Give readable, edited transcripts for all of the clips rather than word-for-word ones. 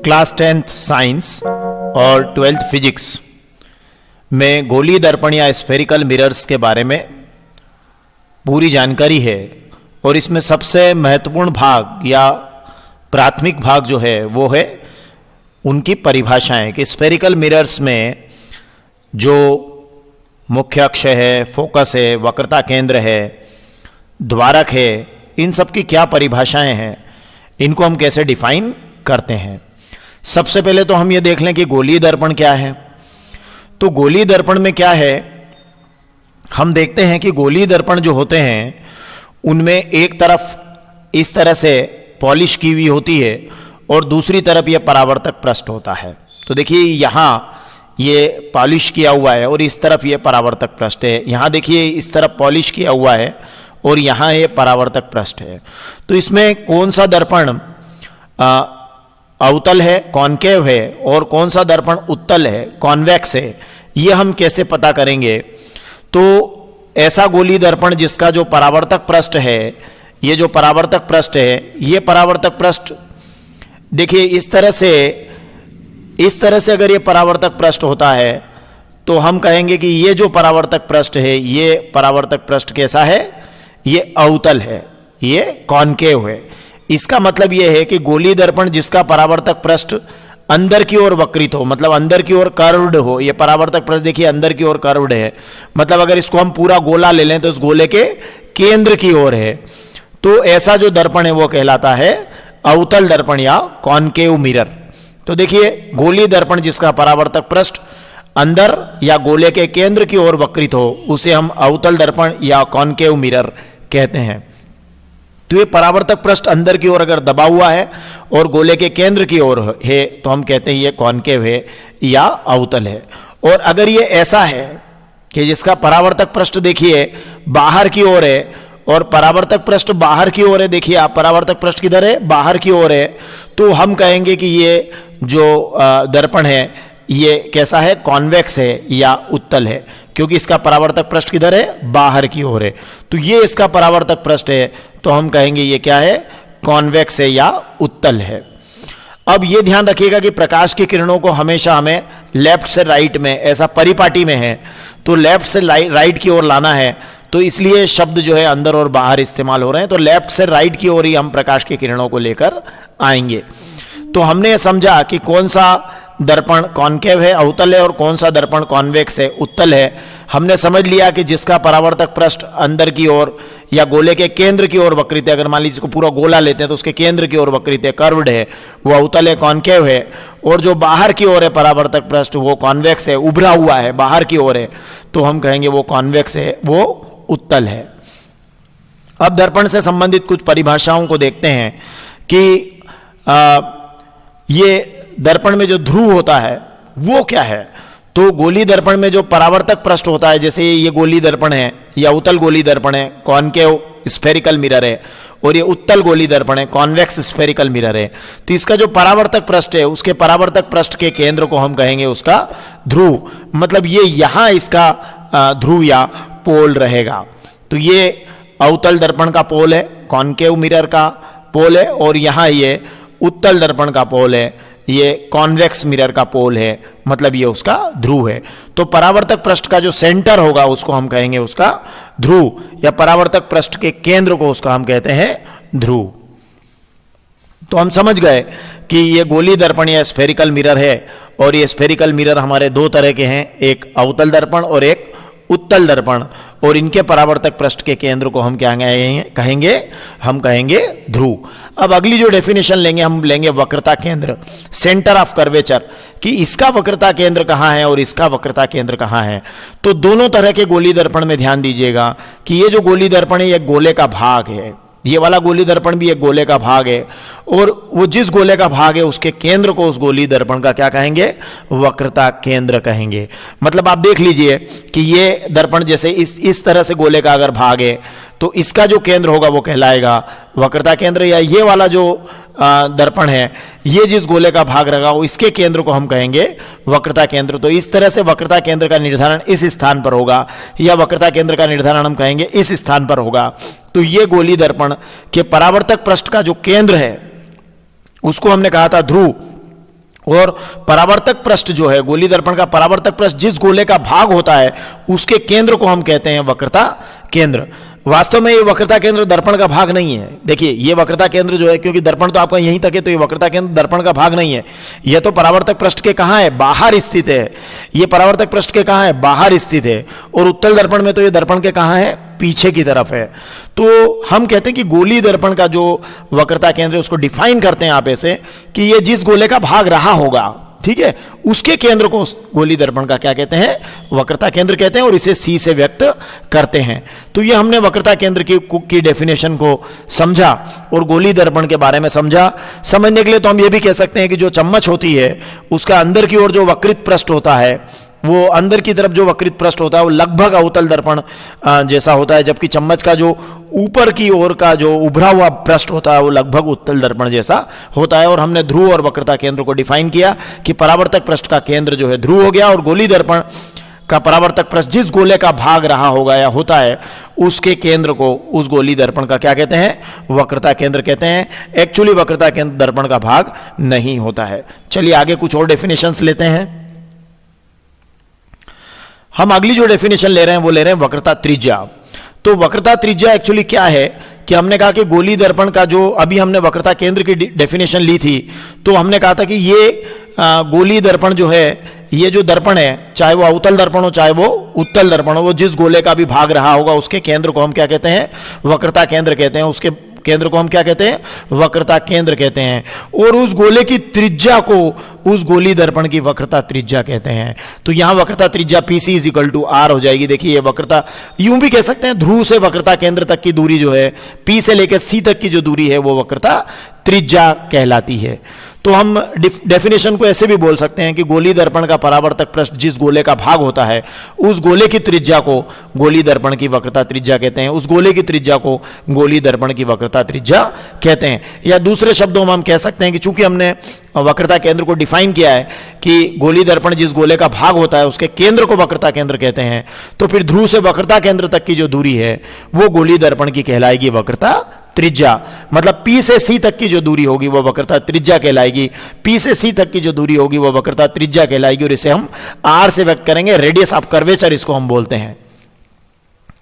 Class 10th science और 12th physics में गोलीय दर्पण या स्फेरिकल मिरर्स के बारे में पूरी जानकारी है। और इसमें सबसे महत्वपूर्ण भाग या प्राथमिक भाग जो है वो है उनकी परिभाषाएं कि स्फेरिकल मिरर्स में जो मुख्य अक्ष है, फोकस है, वक्रता केंद्र है, द्वारक है, इन सब की क्या परिभाषाएं हैं, इनको हम कैसे डिफाइन करते हैं। सबसे पहले तो हम ये देख लें कि गोलीय दर्पण क्या है। तो गोलीय दर्पण में क्या है, हम देखते हैं कि गोलीय दर्पण जो होते हैं उनमें एक तरफ इस तरह से पॉलिश की हुई होती है और दूसरी तरफ यह परावर्तक पृष्ठ होता है। तो देखिए यहां ये पॉलिश किया हुआ है और इस तरफ ये परावर्तक पृष्ठ है। यहां देखिए इस तरफ पॉलिश किया हुआ है और यहां ये परावर्तक पृष्ठ है। तो इसमें कौन सा दर्पण अवतल है, कॉनकेव है, और कौन सा दर्पण उत्तल है, कॉन्वेक्स है, ये हम कैसे पता करेंगे। तो ऐसा गोलीय दर्पण जिसका जो परावर्तक पृष्ठ है, ये जो परावर्तक पृष्ठ है, ये परावर्तक पृष्ठ देखिए इस तरह से अगर ये परावर्तक पृष्ठ होता है तो हम कहेंगे कि ये जो परावर्तक पृष्ठ है, ये परावर्तक पृष्ठ कैसा है, ये अवतल है, ये कॉनकेव है। इसका मतलब यह है कि गोलीय दर्पण जिसका परावर्तक पृष्ठ अंदर की ओर वक्रित हो, मतलब अंदर की ओर कर्व्ड हो। ये परावर्तक पृष्ठ देखिए अंदर की ओर कर्व्ड है, मतलब अगर इसको हम पूरा गोला ले लें तो इस गोले के केंद्र की ओर है। तो ऐसा जो दर्पण है वो कहलाता है अवतल दर्पण या कॉनकेव मिरर। तो देखिए गोलीय दर्पण जिसका परावर्तक पृष्ठ अंदर या गोले के केंद्र की ओर वक्रित हो उसे हम अवतल दर्पण या कॉनकेव मिरर कहते हैं। तो ये परावर्तक पृष्ठ अंदर की ओर अगर दबा हुआ है और गोले के केंद्र की ओर है तो हम कहते हैं ये कॉनकेव है या अवतल है। और अगर ये ऐसा है कि जिसका परावर्तक पृष्ठ देखिए बाहर की ओर है और परावर्तक पृष्ठ बाहर की ओर है, देखिए आप परावर्तक पृष्ठ किधर है, बाहर की ओर है, तो हम कहेंगे कि ये जो दर्पण है ये कैसा है, कॉन्वेक्स है या उत्तल है, क्योंकि इसका परावर्तक पृष्ठ किधर है, बाहर की ओर है। तो ये इसका परावर्तक पृष्ठ है तो हम कहेंगे ये क्या है, कॉन्वेक्स है या उत्तल है। अब ये ध्यान रखिएगा कि प्रकाश की किरणों को हमेशा हमें लेफ्ट से राइट में, ऐसा परिपाटी में है तो लेफ्ट से राइट की ओर लाना है, तो इसलिए शब्द जो है अंदर और बाहर इस्तेमाल हो रहे हैं। तो लेफ्ट से राइट की ओर ही हम प्रकाश की किरणों को लेकर आएंगे। तो हमने समझा कि कौन सा दर्पण कॉनकेव है, अवतल है, और कौन सा दर्पण कॉन्वेक्स है, उत्तल है। हमने समझ लिया कि जिसका परावर्तक पृष्ठ अंदर की ओर या गोले के केंद्र की ओर वक्रित है, अगर मान लीजिए इसको पूरा गोला लेते हैं तो उसके केंद्र की ओर वक्रित है, कर्व्ड है, वो अवतल है, कॉनकेव है। और जो बाहर की ओर है परावर्तक पृष्ठ वो कॉन्वेक्स है, उभरा हुआ है, बाहर की ओर है, तो हम कहेंगे वो कॉन्वेक्स है, वो उत्तल है। अब दर्पण से संबंधित कुछ परिभाषाओं को देखते हैं कि ये दर्पण में जो ध्रुव होता है वो क्या है। तो गोलीय दर्पण में जो परावर्तक पृष्ठ होता है, जैसे ये गोलीय दर्पण है या उत्तल गोलीय दर्पण है, कॉनकेव स्फेरिकल मिरर है, और ये उत्तल गोलीय दर्पण है, कॉन्वेक्स स्फेरिकल मिरर है। तो इसका जो परावर्तक पृष्ठ है उसके परावर्तक पृष्ठ के केंद्र को हम कहेंगे उसका ध्रुव, मतलब ये यहां इसका ध्रुव या पोल रहेगा। तो ये अवतल दर्पण का पोल है, कॉनकेव मिरर का पोल है, और यहां ये उत्तल दर्पण का पोल है, ये कॉन्वेक्स मिरर का पोल है, मतलब ये उसका ध्रुव है। तो परावर्तक पृष्ठ का जो सेंटर होगा उसको हम कहेंगे उसका ध्रुव, या परावर्तक पृष्ठ के केंद्र को उसका हम कहते हैं ध्रुव। तो हम समझ गए कि ये गोलीय दर्पण या स्फेरिकल मिरर है, और ये स्फेरिकल मिरर हमारे दो तरह के हैं, एक अवतल दर्पण और एक उत्तल दर्पण, और इनके परावर्तक पृष्ठ के केंद्र को हम क्या कहेंगे, हम कहेंगे ध्रुव। अब अगली जो डेफिनेशन लेंगे हम लेंगे वक्रता केंद्र, सेंटर ऑफ कर्वेचर, कि इसका वक्रता केंद्र कहां है और इसका वक्रता केंद्र कहां है। तो दोनों तरह के गोलीय दर्पण में ध्यान दीजिएगा कि ये जो गोलीय दर्पण है ये गोले का भाग है, ये वाला गोलीय दर्पण भी एक गोले का भाग है, और वो जिस गोले का भाग है उसके केंद्र को उस गोलीय दर्पण का क्या कहेंगे, वक्रता केंद्र कहेंगे। मतलब आप देख लीजिए कि ये दर्पण जैसे इस तरह से गोले का अगर भाग है तो इसका जो केंद्र होगा वो कहलाएगा वक्रता केंद्र, या ये वाला जो दर्पण है ये जिस गोले का भाग रहेगा वो इसके केंद्र को हम कहेंगे वक्रता केंद्र। तो इस तरह से वक्रता केंद्र का निर्धारण इस स्थान पर होगा, या वक्रता केंद्र का निर्धारण हम कहेंगे इस स्थान पर होगा। तो ये गोलीय दर्पण के परावर्तक पृष्ठ का जो केंद्र है उसको हमने कहा था ध्रुव, और परावर्तक पृष्ठ जो है, गोली दर्पण का परावर्तक पृष्ठ जिस गोले का भाग होता है उसके केंद्र को हम कहते हैं वक्रता केंद्र। वास्तव में ये वक्रता केंद्र दर्पण का भाग नहीं है। देखिए ये वक्रता केंद्र जो है, क्योंकि दर्पण तो आपका यहीं तक है, तो ये वक्रता केंद्र दर्पण का भाग नहीं है। ये तो परावर्तक पृष्ठ के कहां है, बाहर स्थित है। ये परावर्तक पृष्ठ के कहां है, बाहर स्थित है। और उत्तल दर्पण में तो ये दर्पण के कहां है, पीछे की तरफ है। तो हम कहते हैं कि गोली दर्पण का जो वक्रता केंद्र है उसको डिफाइन करते हैं आप ऐसे कि ये जिस गोले का भाग रहा होगा, ठीक है, उसके केंद्र को गोली दर्पण का क्या कहते हैं, वक्रता केंद्र कहते हैं, और इसे सी से व्यक्त करते हैं। तो ये हमने वक्रता केंद्र की डेफिनेशन को समझा और गोली दर्पण के बारे में समझा। समझने के लिए तो हम ये भी कह सकते हैं कि जो चम्मच होती है उसका अंदर की ओर जो वक्रित पृष्ठ होता है, वो अंदर की तरफ जो वक्रित पृष्ठ होता है वो लगभग अवतल दर्पण जैसा होता है, जबकि चम्मच का जो ऊपर की ओर का जो उभरा हुआ पृष्ठ होता है वो लगभग उत्तल दर्पण जैसा होता है। और हमने ध्रुव और वक्रता केंद्र को डिफाइन किया कि परावर्तक पृष्ठ का केंद्र जो है ध्रुव हो गया, और गोली दर्पण का परावर्तक पृष्ठ जिस गोले का भाग रहा होगा या होता है उसके केंद्र को, उस गोली दर्पण का क्या कहते हैं, वक्रता केंद्र कहते हैं। एक्चुअली वक्रता केंद्र दर्पण का भाग नहीं होता है। चलिए आगे कुछ और डेफिनेशंस लेते हैं। हम अगली जो डेफिनेशन ले रहे हैं वो ले रहे हैं वक्रता त्रिज्या। तो वक्रता त्रिज्या एक्चुअली क्या है कि हमने कहा कि गोली दर्पण का जो अभी हमने वक्रता केंद्र की डेफिनेशन ली थी, तो हमने कहा था कि ये गोली दर्पण जो है, ये जो दर्पण है, चाहे वो अवतल दर्पण हो चाहे वो उत्तल दर्पण हो, वो जिस गोले का भी भाग रहा होगा उसके केंद्र को हम क्या कहते हैं, वक्रता केंद्र कहते हैं। उसके केंद्र को हम क्या कहते हैं, वक्रता केंद्र कहते हैं। और उस गोले की त्रिज्या को उस गोली दर्पण की वक्रता त्रिज्या कहते हैं। तो यहां वक्रता त्रिज्या PC is equal to r हो जाएगी। देखिए ये वक्रता, यूं भी कह सकते हैं ध्रुव से वक्रता केंद्र तक की दूरी जो है, पी से लेकर सी तक की जो दूरी है वो वक्रता त्रिज्या कहलाती है। तो हम डेफिनेशन को ऐसे भी बोल सकते हैं कि गोली दर्पण का परावर्तक पृष्ठ जिस गोले का भाग होता है उस गोले की त्रिज्या को गोली दर्पण की वक्रता त्रिज्या कहते हैं, उस गोले की त्रिज्या को गोली दर्पण की वक्रता त्रिज्या कहते हैं। या दूसरे शब्दों में हम कह सकते हैं कि चूंकि हमने वक्रता केंद्र को डिफाइन किया है कि गोली दर्पण जिस गोले का भाग होता है उसके केंद्र को वक्रता केंद्र कहते हैं, तो फिर ध्रुव से वक्रता केंद्र तक की जो दूरी है वो गोली दर्पण की कहलाएगी वक्रता त्रिज्या। मतलब P से C तक की जो दूरी होगी वो वक्रता त्रिज्या कहलाएगी। P से C तक की जो दूरी होगी वो वक्रता त्रिज्या कहलाएगी, और इसे हम R से व्यक्त करेंगे, रेडियस ऑफ कर्वेचर इसको हम बोलते हैं।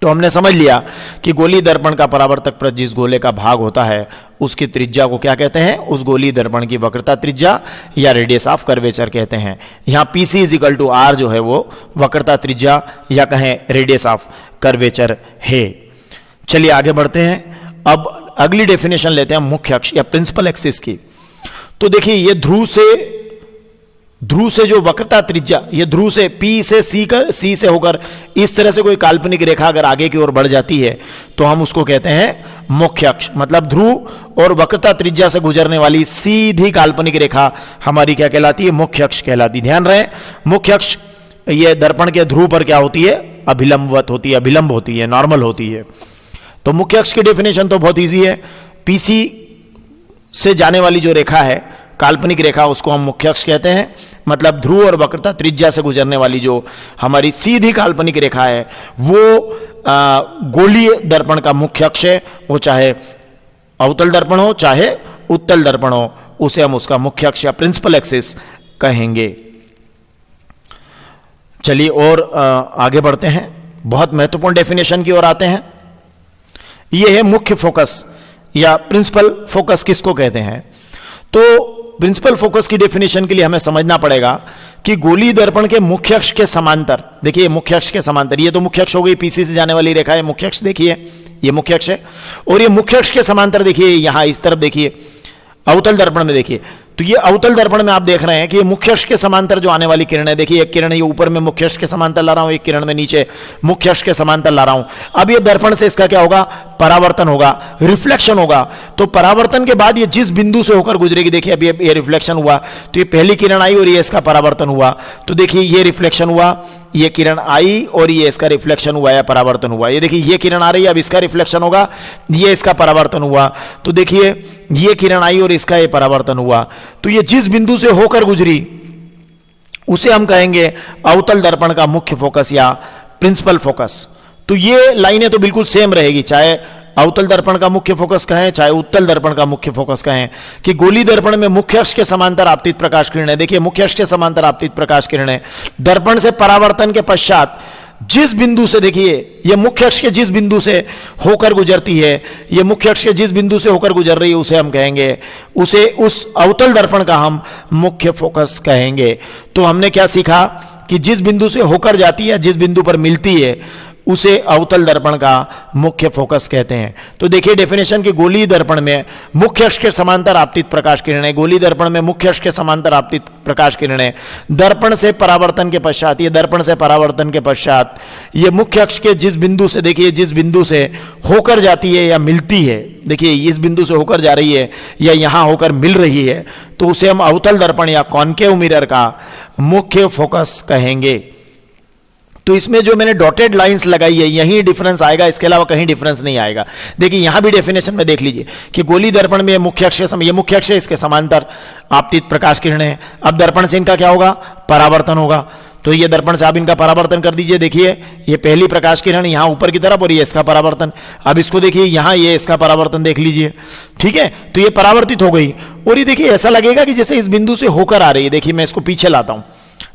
तो हमने समझ लिया कि गोली दर्पण का परावर्तक पृष्ठ जिस गोले का भाग होता है उसकी त्रिज्या को क्या कहते हैं, उस गोली दर्पण की वक्रता त्रिज्या या रेडियस ऑफ कर्वेचर कहते हैं। यहां PC is equal to r जो है वो वक्रता त्रिज्या या कहें रेडियस ऑफ कर्वेचर है। चलिए आगे बढ़ते हैं। अब अगली डेफिनेशन लेते हैं मुख्य अक्ष या प्रिंसिपल एक्सिस की। तो देखिए ये ध्रुव से जो वक्रता त्रिज्या, ये ध्रुव से P से C से होकर इस तरह से कोई काल्पनिक रेखा अगर आगे की ओर बढ़ जाती है तो हम उसको कहते हैं मुख्य अक्ष। मतलब ध्रुव और वक्रता त्रिज्या से गुजरने वाली सीधी काल्पनिक रेखा हमारी क्या कहलाती है, मुख्य अक्ष कहलाती। ध्यान रहे, मुख्य अक्ष ये दर्पण के ध्रुव पर क्या होती है, अभिलंबवत होती है, अभिलंब होती है, नॉर्मल होती है। तो मुख्य अक्ष की डेफिनेशन तो बहुत इजी है। पीसी से जाने वाली जो रेखा है, काल्पनिक रेखा, उसको हम मुख्य अक्ष कहते हैं। मतलब ध्रुव और वक्रता त्रिज्या से गुजरने वाली जो हमारी सीधी काल्पनिक रेखा है वो गोलीय दर्पण का मुख्य अक्ष है। वो चाहे अवतल दर्पण हो चाहे उत्तल दर्पण हो, उसे हम उसका मुख्य अक्ष या प्रिंसिपल एक्सिस कहेंगे। चलिए और आगे बढ़ते हैं, बहुत महत्वपूर्ण डेफिनेशन की ओर आते हैं। यह है मुख्य फोकस या प्रिंसिपल फोकस किसको कहते हैं। तो प्रिंसिपल फोकस की डेफिनेशन के लिए हमें समझना पड़ेगा कि गोली दर्पण के मुख्य अक्ष के समांतर, देखिए मुख्य अक्ष के समांतर, ये तो मुख्य अक्ष हो गई, पीसी से जाने वाली रेखा है मुख्य अक्ष, देखिए ये मुख्य अक्ष है। और ये मुख्य अक्ष के समांतर देखिए यहां इस तरफ देखिए, अवतल दर्पण में देखिए, तो ये अवतल दर्पण में आप देख रहे हैं कि ये मुख्य अक्ष के समांतर जो आने वाली किरण है, देखिए एक किरण ये ऊपर में मुख्य अक्ष के समांतर ला रहा हूं, एक किरण में नीचे मुख्य अक्ष के समांतर ला रहा हूं। अब ये दर्पण से इसका क्या होगा, परावर्तन होगा, रिफ्लेक्शन होगा। तो परावर्तन के बाद ये जिस बिंदु से होकर गुजरेगी, देखिए अब ये रिफ्लेक्शन हुआ, तो ये पहली किरण आई और ये इसका परावर्तन हुआ। तो देखिए ये रिफ्लेक्शन हुआ, ये किरण आई और ये इसका रिफ्लेक्शन हुआ या परावर्तन हुआ। ये देखिए ये किरण आ रही है, अब इसका रिफ्लेक्शन होगा, ये इसका परावर्तन हुआ। तो देखिए ये किरण आई और इसका ये परावर्तन हुआ। तो ये जिस बिंदु से होकर गुजरी उसे हम कहेंगे अवतल दर्पण का मुख्य फोकस या प्रिंसिपल फोकस। तो ये लाइनें तो बिल्कुल सेम रहेगी, चाहे अवतल दर्पण का मुख्य फोकस कहें चाहे उत्तल दर्पण का मुख्य फोकस कहें, कि गोली दर्पण में मुख्य अक्ष के समांतर आपतित प्रकाश किरणें, देखिए मुख्य अक्ष के समांतर आपतित प्रकाश किरणें दर्पण से परावर्तन के पश्चात जिस बिंदु से, देखिए ये मुख्य अक्ष के जिस बिंदु से होकर गुजरती है, ये मुख्य अक्ष के जिस बिंदु से होकर गुजर रही है उसे हम कहेंगे, उसे उस अवतल दर्पण का हम मुख्य फोकस कहेंगे। तो हमने क्या सीखा कि जिस बिंदु से होकर जाती है, जिस बिंदु पर मिलती है, उसे अवतल दर्पण का मुख्य फोकस कहते हैं। तो देखिए डेफिनेशन कि गोलीय दर्पण में मुख्य अक्ष के समांतर आपतित प्रकाश किरणें, गोलीय दर्पण में मुख्य अक्ष के समांतर आपतित प्रकाश किरणें दर्पण से परावर्तन के पश्चात, ये दर्पण से परावर्तन के पश्चात ये मुख्य अक्ष के जिस बिंदु से, देखिए जिस बिंदु से होकर जाती है या मिलती है, देखिए इस बिंदु से होकर जा रही है या यहां होकर मिल रही है, तो उसे हम अवतल दर्पण या कॉन्केव मिरर का मुख्य फोकस कहेंगे। तो इसमें जो मैंने डॉटेड लाइंस लगाई है यही डिफरेंस आएगा, इसके अलावा कहीं डिफरेंस नहीं आएगा। देखिए यहां भी डेफिनेशन में देख लीजिए कि गोली दर्पण में मुख्य अक्ष, ये मुख्य अक्ष है, इसके समांतर आपतित प्रकाश किरणें हैं। अब दर्पण से इनका क्या होगा, परावर्तन होगा। तो ये दर्पण से आप इनका परावर्तन कर दीजिए, देखिए ये पहली प्रकाश किरण यहां ऊपर की तरफ और ये इसका परावर्तन। अब इसको देखिए यहां ये इसका परावर्तन देख लीजिए, ठीक है। तो ये परावर्तित हो गई और ये देखिए ऐसा लगेगा कि जैसे इस बिंदु से होकर आ रही है। देखिए मैं इसको पीछे लाता हूं,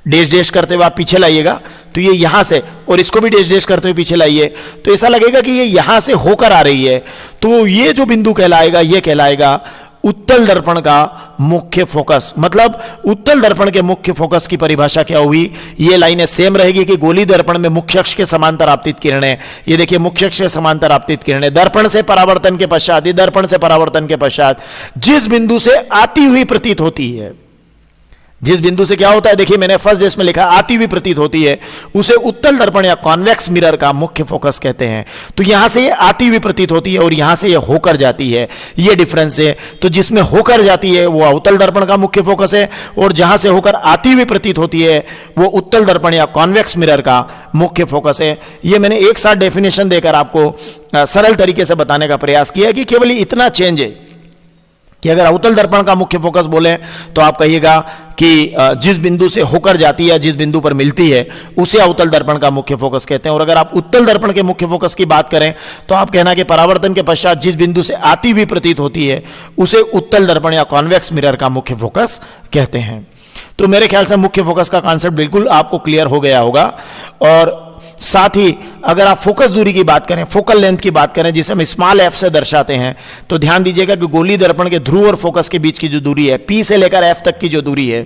डैश डैश करते हुए आप पीछे लाइएगा, तो ये यहां से, और इसको भी डैश डैश करते हुए पीछे लाइए, तो ऐसा लगेगा कि ये यहां से होकर आ रही है। तो ये जो बिंदु कहलाएगा, ये कहलाएगा उत्तल दर्पण का मुख्य फोकस। मतलब उत्तल दर्पण के मुख्य फोकस की परिभाषा क्या हुई, ये लाइनें सेम रहेगी कि गोली दर्पण में मुख्य अक्ष के समांतर आपतित किरणें, ये देखिए मुख्य अक्ष के समांतर आपतित किरणें दर्पण से परावर्तन के पश्चात, ये दर्पण से परावर्तन के पश्चात जिस बिंदु से आती हुई प्रतीत होती है, जिस बिंदु से क्या होता है, देखिए मैंने फर्स्ट डेस में लिखा आती हुई प्रतीत होती है, उसे उत्तल दर्पण या कॉन्वेक्स मिरर का मुख्य फोकस कहते हैं। तो यहां से ये आती हुई प्रतीत होती है और यहां से ये होकर जाती है, ये डिफरेंस है। तो जिसमें होकर जाती है वो अवतल दर्पण का मुख्य फोकस है, और जहां से होकर आती हुई प्रतीत होती है वो उत्तल दर्पण या कॉन्वेक्स मिरर का मुख्य फोकस है। ये मैंने एक साथ डेफिनेशन देकर आपको सरल तरीके से बताने का प्रयास किया कि केवल इतना चेंज है कि अगर अवतल दर्पण का मुख्य फोकस बोले तो आप कहिएगा कि जिस बिंदु से होकर जाती है, जिस बिंदु पर मिलती है, उसे अवतल दर्पण का मुख्य फोकस कहते हैं। और अगर आप उत्तल दर्पण के मुख्य फोकस की बात करें तो आप कहना कि परावर्तन के पश्चात जिस बिंदु से आती हुई प्रतीत होती है उसे उत्तल दर्पण या कॉन्वेक्स मिरर का मुख्य फोकस कहते हैं। तो मेरे ख्याल से मुख्य फोकस का कॉन्सेप्ट बिल्कुल आपको क्लियर हो गया होगा। और साथ ही अगर आप फोकस दूरी की बात करें, फोकल लेंथ की बात करें, जिसे हम स्मॉल एफ से दर्शाते हैं, तो ध्यान दीजिएगा कि गोली दर्पण के ध्रुव और फोकस के बीच की जो दूरी है, पी से लेकर एफ तक की जो दूरी है,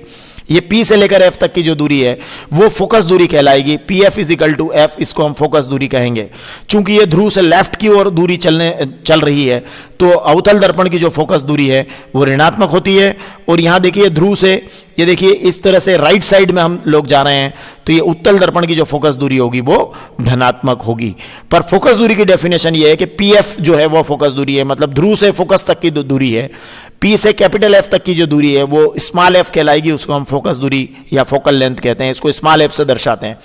ये पी से लेकर एफ तक की जो दूरी है वो फोकस दूरी कहलाएगी। P F is equal to F, इसको हम फोकस दूरी कहेंगे। चूंकि ये ध्रुव से लेफ्ट की ओर दूरी चल रही है, तो अवतल दर्पण की जो फोकस दूरी है वो ऋणात्मक होती है। और यहां देखिए ध्रुव से, ये देखिए इस तरह से राइट साइड में हम लोग जा रहे हैं, तो ये उत्तल दर्पण की जो फोकस दूरी होगी वो धनात्मक होगी। पर फोकस दूरी की डेफिनेशन ये है कि पी एफ जो है वो फोकस दूरी है, मतलब ध्रुव से फोकस तक की दूरी है। पी से कैपिटल एफ तक की जो दूरी है वो स्मॉल एफ कहलाएगी, उसको हम फोकस दूरी या फोकल लेंथ कहते हैं, इसको स्मॉल एफ से दर्शाते हैं।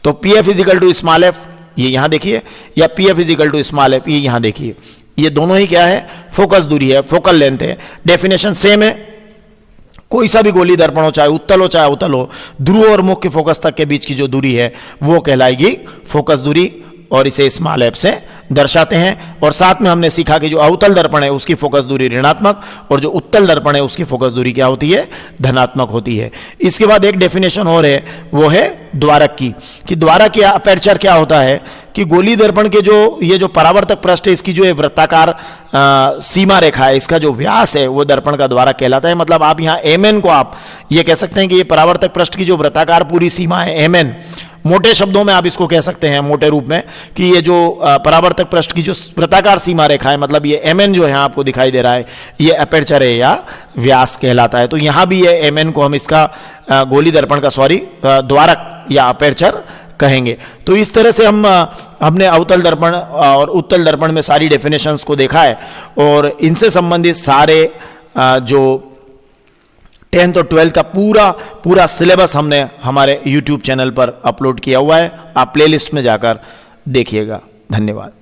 तो p f is equal to small f, ये यहां देखिए, या p f is equal to small f, ये यहां देखिए, ये दोनों ही क्या है, फोकस दूरी है, फोकल लेंथ है। डेफिनेशन सेम है। कोई सा भी गोली दर्पण हो, चाहे उत्तल हो चाहे अवतल हो, ध्रुव और मुख्य फोकस तक के बीच की जो दूरी है वो कहलाएगी फोकस दूरी, और इसे स्मॉल एफ से दर्शाते हैं। और साथ में हमने सीखा कि जो अवतल दर्पण है उसकी फोकस दूरी ऋणात्मक, और जो उत्तल दर्पण है उसकी फोकस दूरी क्या होती है, धनात्मक होती है। इसके बाद एक डेफिनेशन और है, वो है द्वारक की, कि द्वारक या अपर्चर क्या होता है, कि गोली दर्पण के जो ये जो परावर्तक पृष्ठ है, इसकी जो वृत्ताकार सीमा रेखा है, इसका जो व्यास है वो दर्पण का द्वारक कहलाता है। मतलब आप यहाँ एमएन को आप ये कह सकते हैं कि ये परावर्तक पृष्ठ की जो वृत्ताकार पूरी सीमा है एमएन, मोटे शब्दों में आप इसको कह सकते हैं, मोटे रूप में, कि ये जो परावर्तक पृष्ठ की जो वृत्ताकार सीमा रेखा है, मतलब ये एमएन जो है आपको दिखाई दे रहा है, ये अपर्चर है या व्यास कहलाता है। तो यहां भी ये एमएन को हम इसका गोली दर्पण का द्वारक या अपर्चर कहेंगे। तो इस तरह से हमने अवतल दर्पण और उत्तल दर्पण में सारी डेफिनेशंस को देखा है, और इनसे संबंधित सारे जो 10th और 12th का पूरा सिलेबस हमने हमारे YouTube चैनल पर अपलोड किया हुआ है। आप प्लेलिस्ट में जाकर देखिएगा। धन्यवाद।